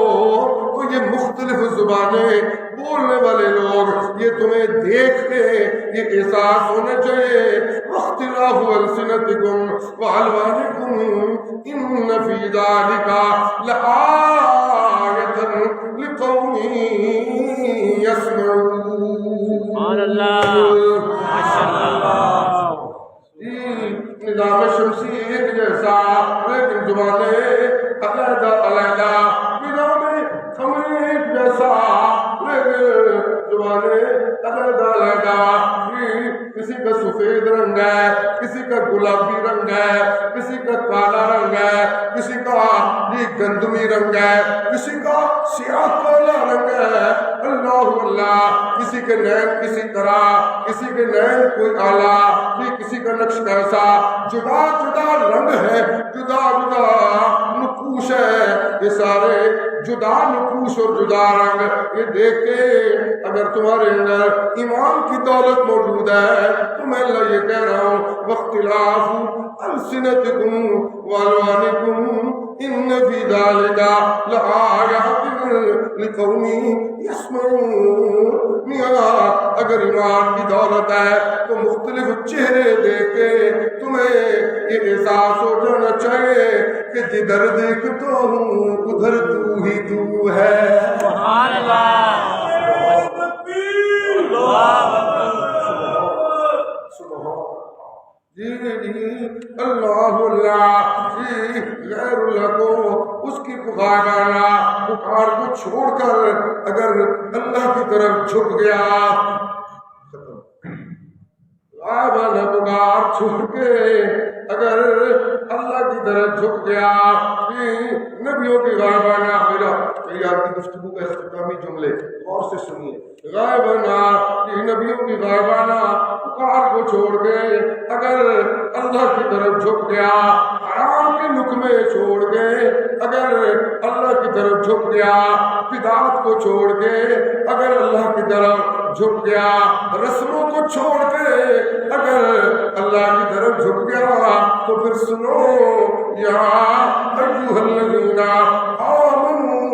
تو یہ مختلف زبانیں بولنے والے لوگ یہ تمہیں دیکھ کے یہ احساس ہونا چاہیے۔ واختلاف السنتکم والوانکم ان فی ذلک لآیۃ لقوم یسمعون۔ سبحان اللہ، ماشاءاللہ۔ نظام شمسی ایک جیسا لیکن زبانیں علیحدہ علیحدہ، نظام قمری ایک جیسا لیکن زبانیں علیحدہ علیحدہ۔ کسی کا سفید رنگ ہے، کسی کا گلابی رنگ ہے، کسی کا کالا رنگ ہے، کسی کا گندمی رنگ ہے، کسی کا سیاہ کالا رنگ ہے۔ اللہ اللہ، کسی کے نین کسی طرح، کسی کے نین کوئی اعلیٰ، کسی کا نقش کیسا، جدا جدا رنگ ہے، جدا جدا نقوش ہے، یہ سارے جدا نقوش اور جدا رنگ۔ یہ دیکھ کے اگر تمہارے اندر ایمان کی دولت موجود ہے تو میں اللہ یہ کہہ رہا ہوں واختلاف السنتکم والوانکم ان فی ذلک لآیات لقوم یسمعون۔ میاں اگر ایمان کی دولت ہے تو مختلف چہرے دیکھ کے تمہیں یہ احساس ہو جانا چاہیے کہ جدھر دیکھتا ہوں ادھر تو ہی تو ہے۔ سبحان اللہ، جی اللہ اللہ جی غیر اللہ کو اس کی پکارنا پکار کو چھوڑ کر اگر اللہ کی طرف جھک گیا، غائبانہ پکار چھوڑ کے اگر اللہ کی طرف جھک گیا، نبیوں کی غائبانہ میرا آپ کی گفتگو کا اختتامی جملے غور سے سنیے۔ غائبانہ نبیوں کی غائبانہ پکار کو چھوڑ کے اگر اللہ کی طرف جھک گیا، حرام کے لقمے چھوڑ کے اگر اللہ کی طرف جھک گیا، بدعات کو چھوڑ کے اگر اللہ کی طرف جھک گیا، رسموں کو چھوڑ کے اگر اللہ کی طرف جھک گیا، تو پھر سنو یا ایھا الذین آمنوا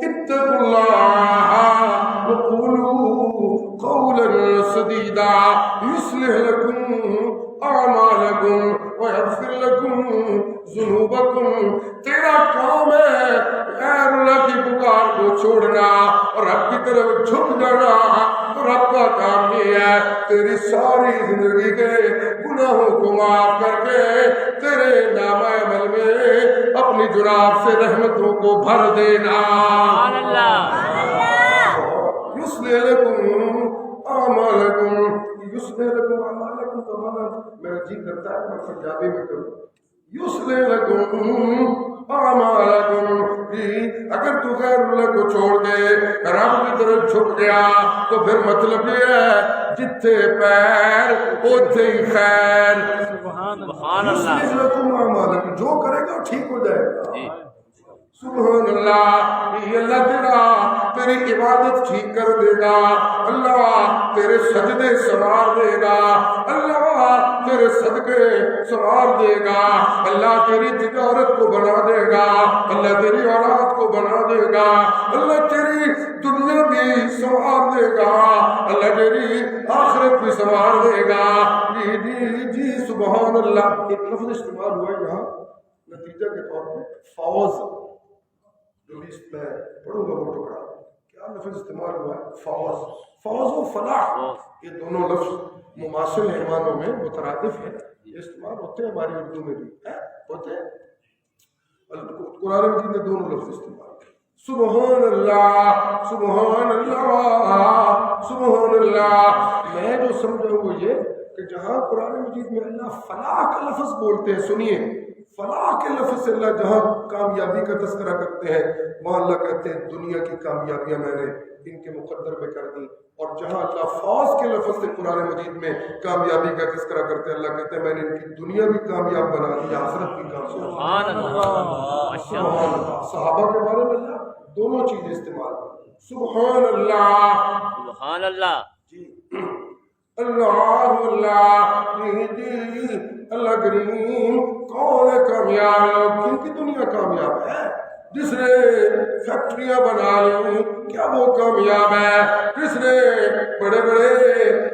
اتقوا اللہ وقولوا قولا سدیدا یصلح لکم اعمالکم ویغفر لکم ذنوبکم۔ تیرا کام ہے غیر اللہ کی پکار کو چھوڑنا اور رب کی طرف جھک جانا۔ تو رب کا کام یہ ہے تیری ساری زندگی کے گناہوں کو معاف کر کے تیرے نامہ عمل میں اپنی جناب سے رحمتوں کو بھر دینا۔ سبحان اللہ، یصلح لکم اعمالکم، یصلح لکم اعمالکم کا معنی میرا جی کرتا ہے میں پنجابی میں کروں۔ یصلح لکم اعمالکم اگر تو غیر اللہ کو چھوڑ دے رب کی طرف جھک گیا تو پھر مطلب یہ ہے جتھے پیر اوتھے ہی خیر سبحان اللہ یصلح لکم اعمالکم جو کرے گا ٹھیک ہو جائے گا جی سبحان اللہ یہ اللہ تیری عبادت ٹھیک کر دے گا اللہ تیرے سجدے سنوار دے گا اللہ تیرے صدقے سنوار دے گا اللہ تیری تجارت کو بنا دے گا اللہ تیری اولاد کو بنا دے گا اللہ تیری دنیا بھی سنوار دے گا اللہ تیری آخرت بھی سنوار دے گا جی سبحان اللہ ایک لفظ استعمال ہوا ہے یہاں نتیجہ کے طور پہ فوز جو بھی اس میں پڑھوں گا وہ ٹکڑا کیا لفظ استعمال ہوا ہے فوز و فلاح یہ دونوں لفظ مماثل ہیں معنوں میں مترادف ہیں یہ استعمال ہوتے ہیں ہماری اردو میں بھی ہوتے ہیں قرآن مجید نے دونوں لفظ استعمال کیے سبحان اللہ سبحان اللہ سبحان اللہ میں جو سمجھا وہ یہ کہ جہاں قرآن مجید میں اللہ فلاح کا لفظ بولتے ہیں سنیے فلاح کے لفظ سے اللہ جہاں کامیابی کا تذکرہ کرتے ہیں وہاں اللہ کہتے ہیں دنیا کی کامیابیاں میں نے ان کے مقدر میں کر دی اور جہاں اللہ فوز کے لفظ سے قرآن مجید میں کامیابی کا تذکرہ کرتے ہیں اللہ کہتے ہیں میں نے ان کی دنیا بھی کامیاب بنا دی آخرت بھی کامیاب سبحان اللہ سبحان اللہ صحابہ کے بارے میں اللہ دونوں چیزیں استعمال کرتے سبحان اللہ سبحان اللہ جی اللہ جی اللہ کریم کون ہے کامیاب کن کی دنیا کامیاب ہے جس نے فیکٹریاں بنا لی کیا وہ کامیاب ہے جس نے بڑے بڑے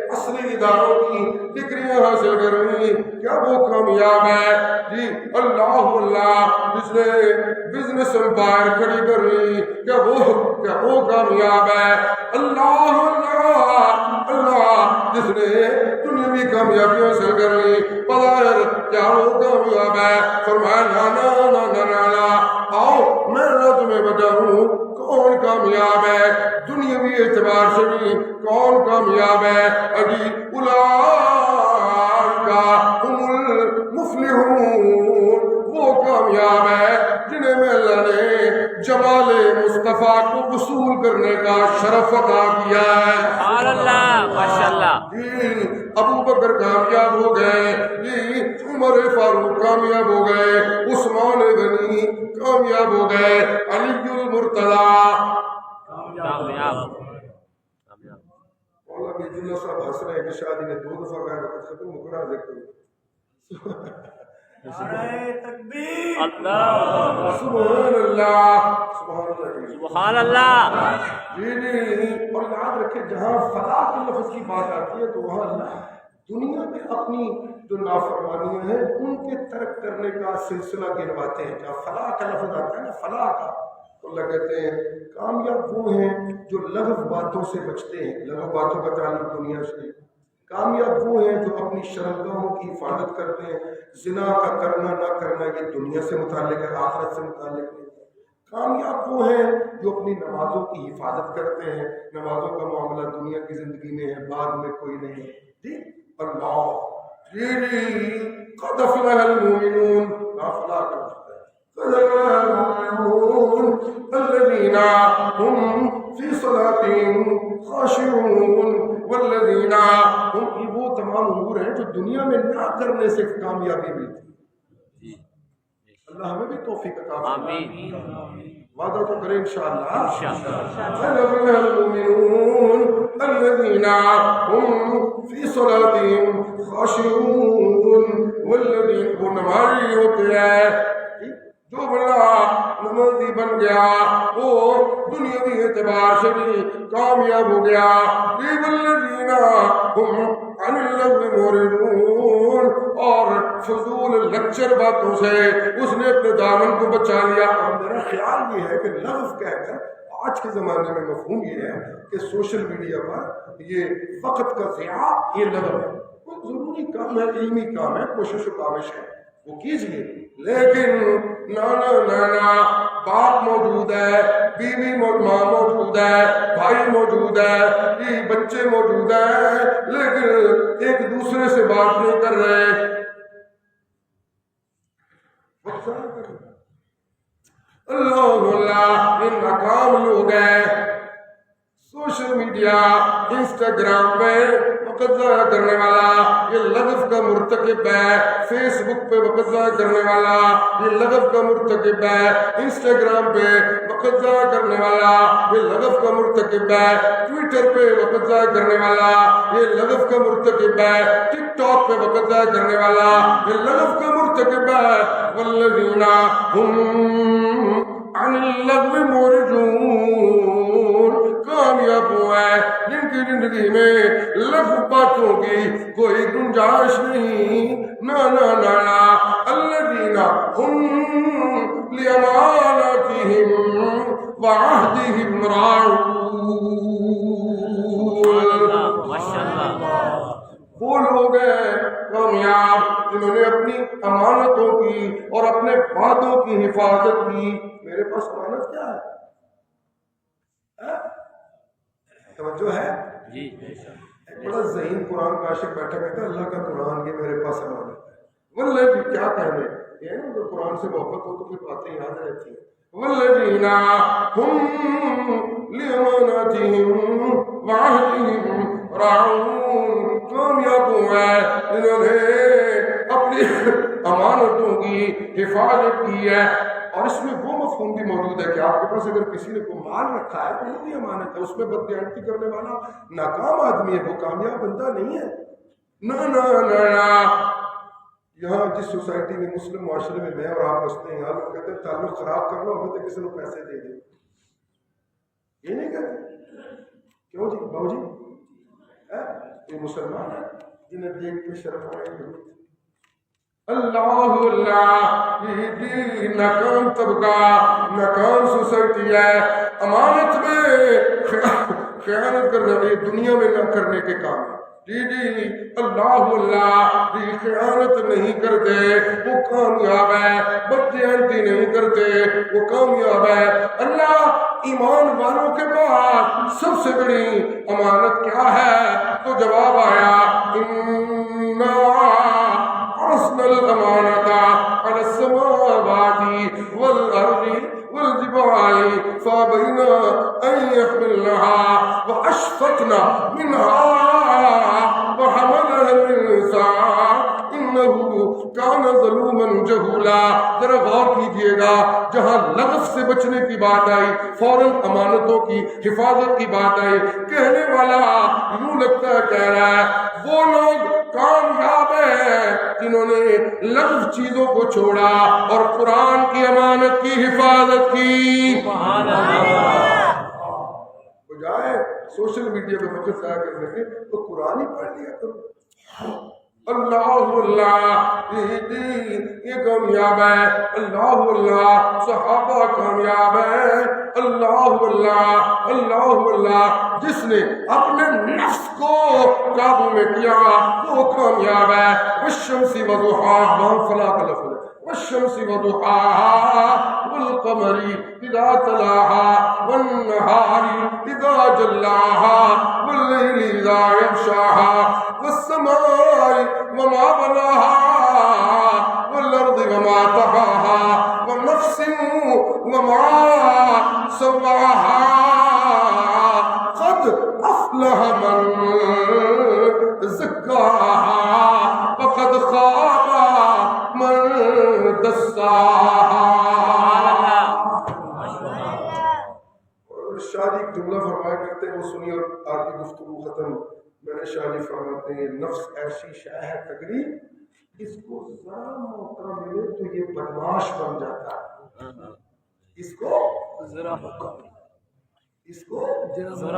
اصلی اداروں کی ڈگریاں حاصل کر لی کیا وہ کامیاب ہے جی اللہ جس نے بزنس امپائر کھڑی کر لی کیا وہ کامیاب ہے اللہ جس نے دنیاوی کامیابی حاصل کر لی بظاہر کیا وہ کامیاب ہے فرمایا نا آؤ میں اللہ تمہیں بتاؤں کون کامیاب ہے دنیاوی اعتبار سے بھی کون کامیاب ہے ابھی اولئک هم المفلحون وہ کامیاب ہے جنہیں میں اللہ نے جمال مصطفیٰ کو وصول کرنے کا شرف عطا کیا ہے سبحان اللہ ماشاءاللہ جی ابو بکر کامیاب ہو گئے جی عمر فاروق کامیاب ہو گئے عثمان غنی کامیاب ہو گئے علی المرتضیٰ کامیاب مولا بھی جنہ صاحب ہنس رہے ہیں کہ شادی نے 2 دفعہ کہا وقت ختم ہو کر ذکر اللہ سبحان اللہ سبحان اللہ سبحان اللہ جی اور یاد رکھیں جہاں فلاح کے لفظ کی بات آتی ہے تو وہاں اللہ دنیا میں اپنی جو نافرمانیاں ہیں ان کے ترک کرنے کا سلسلہ گنواتے ہیں جہاں فلاح کا لفظ آتا ہے نا فلاح کا تو اللہ کہتے ہیں کامیاب وہ ہیں جو لغو باتوں سے بچتے ہیں لغو باتوں کا تعلق دنیا سے کامیاب وہ ہیں جو اپنی شرمگاہوں کی حفاظت کرتے ہیں زنا کا کرنا نہ کرنا یہ دنیا سے متعلق ہے آخرت سے متعلق نہیں کامیاب وہ ہیں جو اپنی نمازوں کی حفاظت کرتے ہیں نمازوں کا معاملہ دنیا کی زندگی میں ہے بعد میں کوئی نہیں جی اللہ جی قد افلح المؤمنون فلاح کا قد افلح المؤمنون الذين هم في صلاتهم خاشعون والذین ہم وہ تمام امور ہیں جو دنیا میں نہ کرنے سے کامیابی ملتی ہے اللہ ہمیں بھی توفیق عطا فرمائے وعدہ تو کریں انشاءاللہ المؤمنون الذین هم فی صلاتهم خاشعون والذین وہ نمازی ہوتے ہیں جو بڑا نمازی بن گیا وہ دنیاوی اعتبار سے بھی کامیاب ہو گیا والذین هم عن اللغو معرضون اور فضول لچر باتوں سے اس نے اپنے دامن کو بچا لیا اور میرا خیال یہ ہے کہ لغو کہہ کر آج کے زمانے میں مفہوم یہ ہے کہ سوشل میڈیا پر یہ وقت کا ضیاع یہ لغو ہے کوئی ضروری کام ہے علمی کام ہے کوشش و کاوش ہے وہ کیجئے لیکن نانا باپ موجود ہے بیوی ماں موجود ہے بھائی موجود ہے بچے موجود ہیں لیکن ایک دوسرے سے بات نہیں کر رہے اللہ یہ ناکام لوگ ہیں سوشل میڈیا انسٹاگرام پہ وقت ضائع کرنے والا یہ لغو کا مرتکب ہے، فیس بک پہ وقت ضائع کرنے والا یہ لغو کا مرتکب ہے، انسٹاگرام پہ وقت ضائع کرنے والا یہ لغو کا مرتکب ہے، ٹویٹر پہ وقت ضائع کرنے والا یہ لغو کا مرتکب ہے، ٹک ٹاک پہ وقت ضائع کرنے والا یہ لغو کا مرتکب ہے۔ والذین هم عن اللغو معرضون، کامیاب وہ ہے جن کی زندگی میں لغو باتوں کی کوئی گنجائش نہیں۔ نا نا نا نا الذین هم لأماناتهم وعهدهم راعون، وہ لوگ ہیں کامیاب جنہوں نے اپنی امانتوں کی اور اپنے وعدوں کی حفاظت کی۔ میرے پاس امانت کیا ہے؟ توجہ ہے؟ جی ایک بڑا ذہین قرآن کا عاشق بیٹھا کہتا ہے اللہ کا قرآن یہ میرے پاس امانت ہے۔ واللہ کیا کہنے یہ نا اگر قرآن سے محبت ہو تو پھر باتیں یاد رہتی ہیں۔ والذین هم لأماناتهم وعهدهم راعون، کامیاب ہوئے جنہوں نے اپنی امانتوں کی حفاظت کی ہے۔ اور اس میں وہ مفہوم بھی موجود ہے کہ آپ کے پاس اگر کسی نے کوئی مال رکھا ہے تو وہ بھی امانت ہے، اس میں بددیانتی کرنے والا ناکام آدمی ہے، وہ کامیاب بندہ نہیں ہے۔ نا نا نا نا یہاں جس سوسائٹی میں مسلم معاشرے میں اور آپ بستے ہیں یہاں لوگ کہتے ہیں تعلق خراب کر لو ہمیں تو کسی نے پیسے دے دیں، یہ نہیں کہتے کیوں جی باؤ جی؟ یہ مسلمان ہے جنہیں دیکھ کے شرم آئے۔ اللہ اللہ یہ ناکام طبقہ ناکام سوسائٹی ہے، امانت میں خیانت کرنے والی دنیا میں نہ کرنے کے کام ہے۔ جی جی اللہ اللہ یہ خیانت نہیں کرتے وہ کامیاب ہے، بددیانتی نہیں کرتے وہ کامیاب ہے۔ اللہ ایمان والوں کے پاس سب سے بڑی امانت کیا ہے؟ تو جواب آیا اِنَّا عَرَضْنَا الْأَمَانَةَ عَلَى السَّمَاوَاتِ وَالْأَرْضِ والجبال فابين أن يحملنها وأشفقن منها وحملها الإنسان إنه كان ظلوما جهولا۔ ذرا غور کیجئے گا جہاں لغو سے بچنے کی بات آئی فوراً امانتوں کی حفاظت کی بات آئی، کہنے والا یوں لگتا ہے کہہ رہا ہے وہ لوگ کامیاب ہیں جنہوں نے لغو چیزوں کو چھوڑا اور قرآن کی امانت کی حفاظت کی۔ بجائے سوشل میڈیا پہ وقت ضائع کرنے کے تو قرآن ہی پڑھ لیا کرو۔ اللہ اللہ یہ کامیاب ہے، اللہ اللہ صحابہ کامیاب ہے، اللہ اللہ اللہ اللہ جس نے اپنے نفس کو قابو میں کیا وہ کامیاب ہے۔ والشمس وضحاها فلا تلف والشمس وضحاها والقمر إذا تلاها والنهار إذا جلاها والليل إذا يغشاها والسماء وما بناها والأرض وما طحاها ونفس وما سواها قد أفلح من زكاها وقد خاب من دساها۔ شاہ جی ایک جملہ فرمایا کرتے ہیں وہ سنی اور آج کی گفتگو ختم۔ میں نے شاہ جی فرماتے ہیں نفس ایسی شے ہے تگڑی اس کو ذرا موقع ملے تو یہ بدماش بن جاتا ہے، اس کو ذرا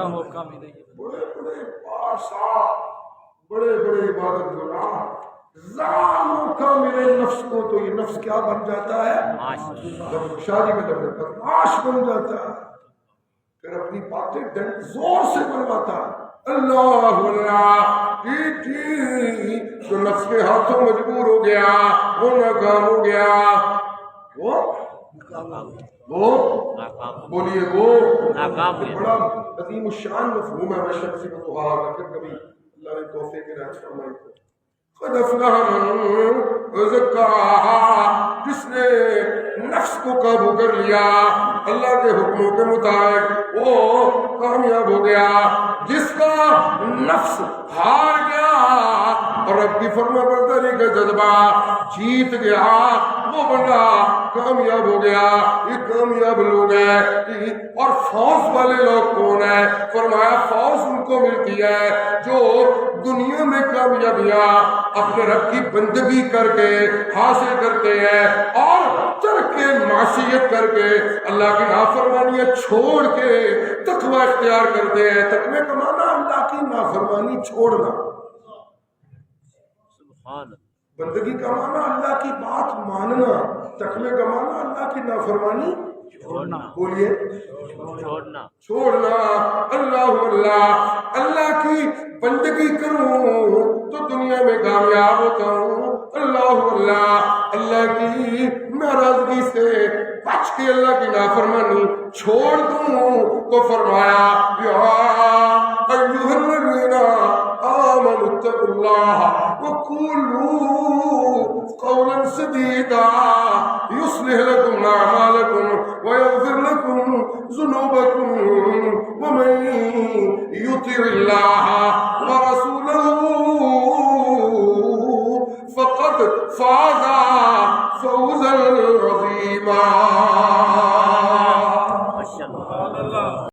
موقع ملے بڑے بڑے پاسا بڑے بڑے عبادت گزار ذرا موقع ملے نفس کو تو یہ نفس کیا بن جاتا ہے؟ شاہ جی میں لفظ بدماش بن جاتا ہے، پھر اپنی باتیں زور سے بنواتا ہے۔ اللہ اللہ کی جو نفس کے ہاتھوں مجبور ہو گیا وہ ناکام ہو گیا، وہ بولیے وہ بڑا عظیم الشان مفہوم ہے۔ میں شخصی کو پھر کبھی اللہ نے توفیق عنایت فرمائی۔ قد افلح من زکاہا، جس نے نفس کو قابو کر لیا اللہ کے حکموں کے مطابق وہ کامیاب ہو گیا۔ جس کا نفس ہار گیا اور رب کی فرما برداری کا جذبہ جیت گیا وہ بندہ کامیاب ہو گیا۔ یہ کامیاب لوگ ہیں۔ اور فوز والے لوگ کون ہیں؟ فرمایا فوز ان کو ملتی ہے جو دنیا میں کامیابیاں اپنے رب کی بندگی کر کے حاصل کرتے ہیں اور ترک معصیت کر کے اللہ کی نافرمانیاں چھوڑ کے تقوی اختیار کرتے ہیں۔ تقوی کا معنی اللہ کی نافرمانی چھوڑنا، بندگی کا معنی اللہ کی بات ماننا، تقوی کا معنی اللہ کی نافرمانی چھوڑنا۔ بولیے چھوڑنا۔ چھوڑنا۔ اللہ اللہ کی بندگی کروں تو دنیا میں کامیاب ہوتا ہوں، اللہ کی ناراضگی سے بچ کے اللہ کی نافرمانی چھوڑ دوں تو فرمایا یا ایھا الذین آمنوا اتقوا اللہ وقولوا قولا سدیدا یصلح لکم اعمالکم ویغفر لکم ذنوبکم ومن یطع اللہ ورسولہ فقد فاز فوزا عظیما۔